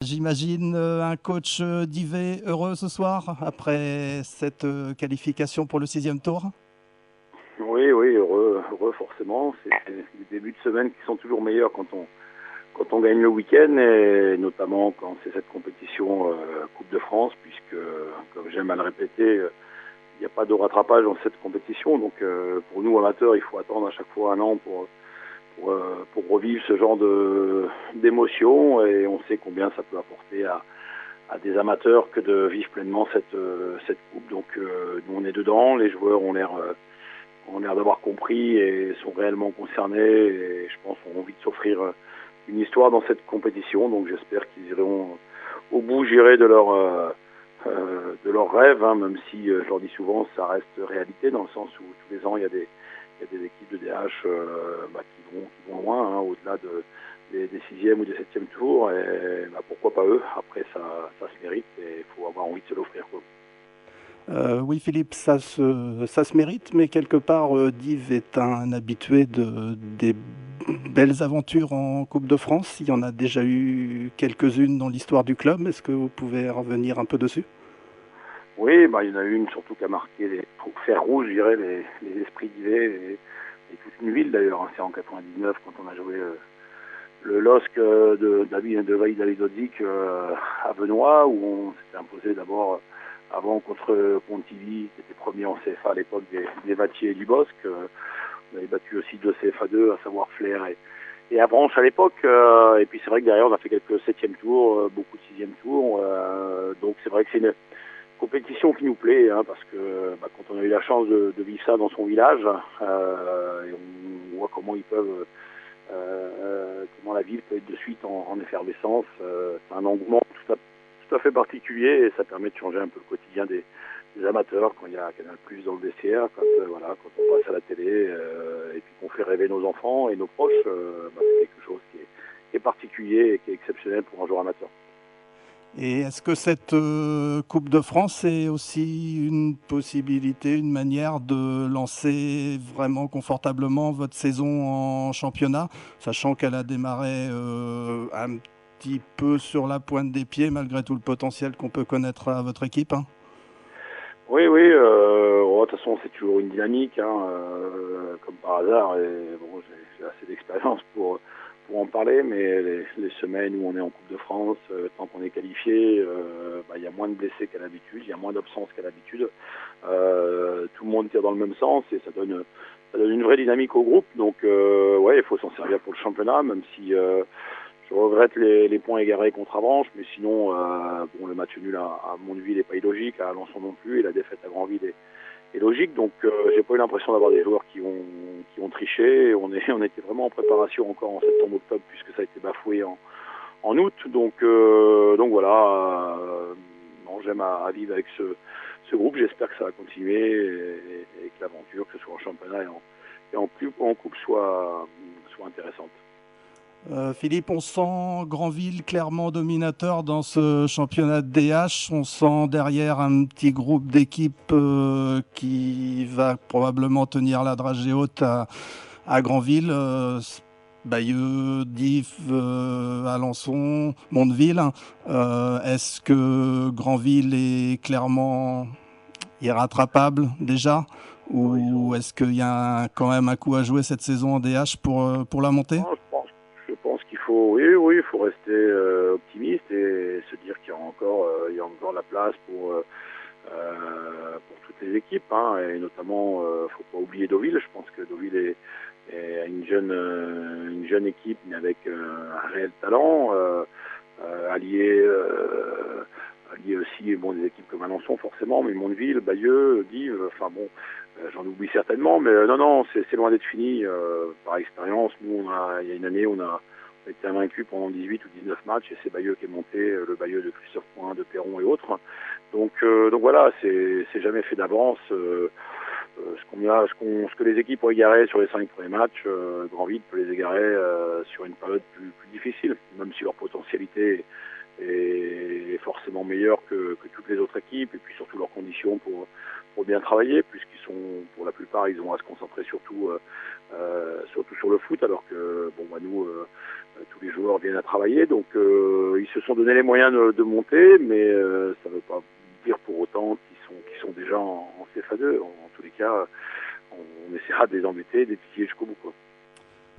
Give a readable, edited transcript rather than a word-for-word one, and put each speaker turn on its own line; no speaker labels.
J'imagine un coach d'Yvet heureux ce soir après cette qualification pour le 6e tour.
Oui, oui, heureux forcément. C'est des débuts de semaine qui sont toujours meilleurs quand on gagne le week-end, et notamment quand c'est cette compétition Coupe de France, puisque, comme j'aime à le répéter, il n'y a pas de rattrapage dans cette compétition. Donc pour nous amateurs, il faut attendre à chaque fois un an pour revivre ce genre d'émotions, et on sait combien ça peut apporter à des amateurs que de vivre pleinement cette coupe. Donc nous on est dedans, les joueurs ont l'air d'avoir compris et sont réellement concernés, et je pense ont envie de s'offrir une histoire dans cette compétition. Donc j'espère qu'ils iront au bout, j'irai de leur rêve, hein, même si je leur dis souvent ça reste réalité, dans le sens où tous les ans il y a des équipes de DH qui vont loin, hein, au-delà des 6e ou des 7e tours, et pourquoi pas eux. Après ça se mérite et il faut avoir envie de se l'offrir, quoi.
Oui, Philippe, ça se mérite, mais quelque part, Div est un habitué des belles aventures en Coupe de France. Il y en a déjà eu quelques-unes dans l'histoire du club. Est-ce que vous pouvez revenir un peu dessus?
Oui, il y en a une surtout qui a marqué les fers rouges, je dirais, les esprits d'Yvet, et toute une ville d'ailleurs, hein. C'est en 99 quand on a joué le LOSC de Valladolid à Benoît, où on s'était imposé d'abord avant contre Pontivy, qui était premier en CFA à l'époque des Vatiers et du Bosc. On avait battu aussi deux CFA2, à savoir Flair et Avranches à l'époque. Et puis c'est vrai que derrière on a fait quelques 7e tours, beaucoup de 6e tours. Donc c'est vrai que c'est une compétition qui nous plaît, hein, parce que quand on a eu la chance de vivre ça dans son village, et on voit comment ils peuvent, comment la ville peut être de suite en effervescence. C'est un engouement tout à fait particulier, et ça permet de changer un peu le quotidien des amateurs quand il y a Canal Plus dans le vestiaire, quand on passe à la télé, et puis qu'on fait rêver nos enfants et nos proches. C'est quelque chose qui est particulier et qui est exceptionnel pour un joueur amateur.
Et est-ce que cette Coupe de France est aussi une possibilité, une manière de lancer vraiment confortablement votre saison en championnat, sachant qu'elle a démarré un petit peu sur la pointe des pieds malgré tout le potentiel qu'on peut connaître à votre équipe, hein?
Oui, oui. De toute façon, c'est toujours une dynamique, hein, comme par hasard. Et bon, j'ai assez d'expérience pour en parler, mais les semaines où on est en Coupe de France, tant qu'on est qualifié, il y a moins de blessés qu'à l'habitude, il y a moins d'absences qu'à l'habitude. Tout le monde tire dans le même sens, et ça donne une vraie dynamique au groupe. Donc, ouais, il faut s'en servir pour le championnat, même si je regrette les points égarés contre Avranches, mais sinon, le match nul à Mondeville n'est pas illogique, à Alençon non plus, et la défaite à Granville est logique. Donc, j'ai pas eu l'impression d'avoir des joueurs qui ont triché. On était vraiment en préparation encore en septembre-octobre, puisque ça a été bafoué en août. Donc voilà. Non, j'aime à vivre avec ce groupe. J'espère que ça va continuer, et que l'aventure, que ce soit en championnat et en coupe, soit intéressante.
Philippe, on sent Granville clairement dominateur dans ce championnat de DH. On sent derrière un petit groupe d'équipes qui va probablement tenir la dragée haute à Granville. Bayeux, Dives, Alençon, Mondeville. Est-ce que Granville est clairement irrattrapable déjà?
Ouais,
Ou est-ce qu'il y a quand même un coup à jouer cette saison en DH pour la montée?
non, je pense qu'il faut, oui, oui, il faut rester optimiste et se dire qu'il y a encore la place pour toutes les équipes, hein, et notamment, faut pas oublier Deauville. Je pense que Deauville est une jeune équipe, mais avec un réel talent, allié aussi, bon, des équipes comme Alençon forcément, mais Mondeville, Bayeux, Dives, enfin bon, j'en oublie certainement, mais non, non, c'est loin d'être fini. Par expérience, nous, il y a une année, on a été invaincu pendant 18 ou 19 matchs, et c'est Bayeux qui est monté, le Bayeux de Christophe Point, de Perron et autres. Donc voilà, c'est jamais fait d'avance. Ce que les équipes ont égaré sur les 5 premiers matchs, Granville peut les égarer sur une période plus difficile, même si leur potentialité est forcément nettement meilleurs que toutes les autres équipes, et puis surtout leurs conditions pour bien travailler, puisqu'ils sont, pour la plupart, ils ont à se concentrer surtout sur le foot, alors que bon, bah, nous, tous les joueurs viennent à travailler, donc ils se sont donné les moyens de monter, mais ça ne veut pas dire pour autant qu'ils sont déjà en CFA2. En tous les cas, on essaiera de les embêter, de les titiller jusqu'au bout, quoi.